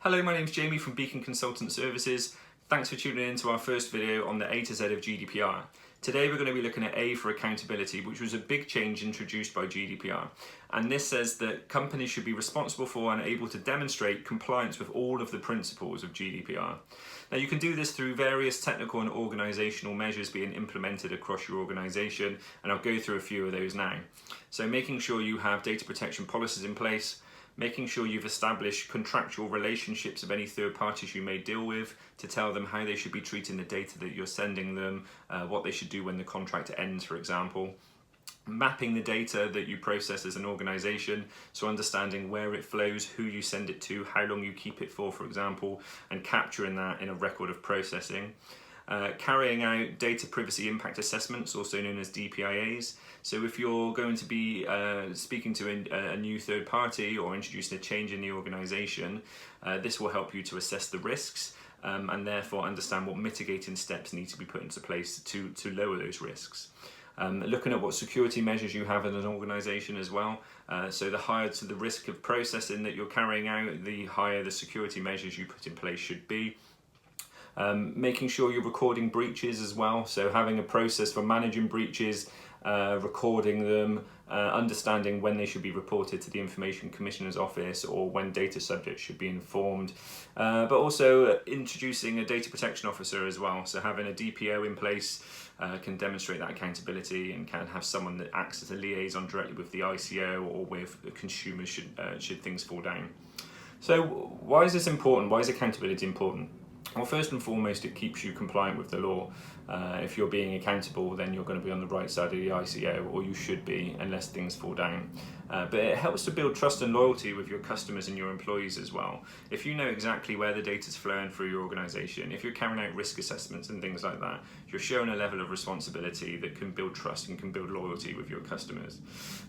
Hello, my name's Jamie from Beacon Consultant Services. Thanks for tuning in to our first video on the A to Z of GDPR. Today we're going to be looking at A for accountability, which was a big change introduced by GDPR. And this says that companies should be responsible for and able to demonstrate compliance with all of the principles of GDPR. Now you can do this through various technical and organisational measures being implemented across your organisation, and I'll go through a few of those now. So making sure you have data protection policies in place, making sure you've established contractual relationships of any third parties you may deal with to tell them how they should be treating the data that you're sending them, what they should do when the contract ends, for example. Mapping the data that you process as an organisation, so understanding where it flows, who you send it to, how long you keep it for example, and capturing that in a record of processing. Carrying out data privacy impact assessments, also known as DPIAs. So if you're going to be speaking to a new third party or introducing a change in the organisation, this will help you to assess the risks and therefore understand what mitigating steps need to be put into place to lower those risks. Looking at what security measures you have in an organisation as well. So the higher to the risk of processing that you're carrying out, the higher the security measures you put in place should be. Making sure you're recording breaches as well, so having a process for managing breaches, recording them, understanding when they should be reported to the Information Commissioner's Office or when data subjects should be informed, but also introducing a data protection officer as well, so having a DPO in place can demonstrate that accountability and can have someone that acts as a liaison directly with the ICO or with the consumers should things fall down. So why is this important? Why is accountability important? Well, first and foremost, it keeps you compliant with the law. If you're being accountable, then you're going to be on the right side of the ICO, or you should be, unless things fall down. But it helps to build trust and loyalty with your customers and your employees as well. If you know exactly where the data is flowing through your organisation, if you're carrying out risk assessments and things like that, you're showing a level of responsibility that can build trust and can build loyalty with your customers.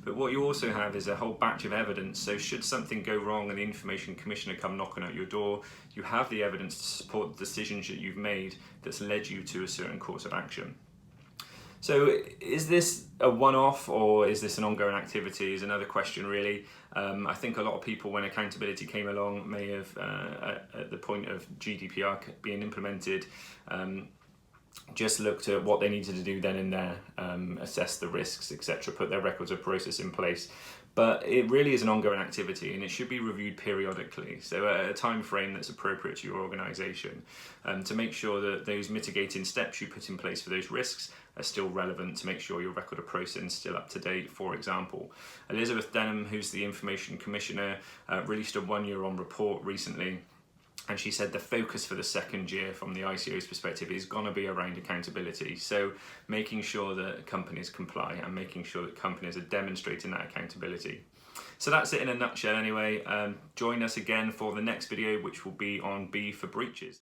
But what you also have is a whole batch of evidence, so should something go wrong and the Information Commissioner come knocking at your door, you have the evidence to support the decisions that you've made that's led you to a certain course of action. So is this a one-off or is this an ongoing activity is another question really. I think a lot of people, when accountability came along, may have, at the point of GDPR being implemented, just looked at what they needed to do then and there, assess the risks, etc., put their records of process in place. But it really is an ongoing activity and it should be reviewed periodically, so at a time frame that's appropriate to your organisation, to make sure that those mitigating steps you put in place for those risks are still relevant, to make sure your record of processing is still up to date. For example, Elizabeth Denham, who's the Information Commissioner, released a 1-year-on report recently. And she said the focus for the second year from the ICO's perspective is going to be around accountability. So making sure that companies comply and making sure that companies are demonstrating that accountability. So that's it in a nutshell anyway. Join us again for the next video, which will be on B for breaches.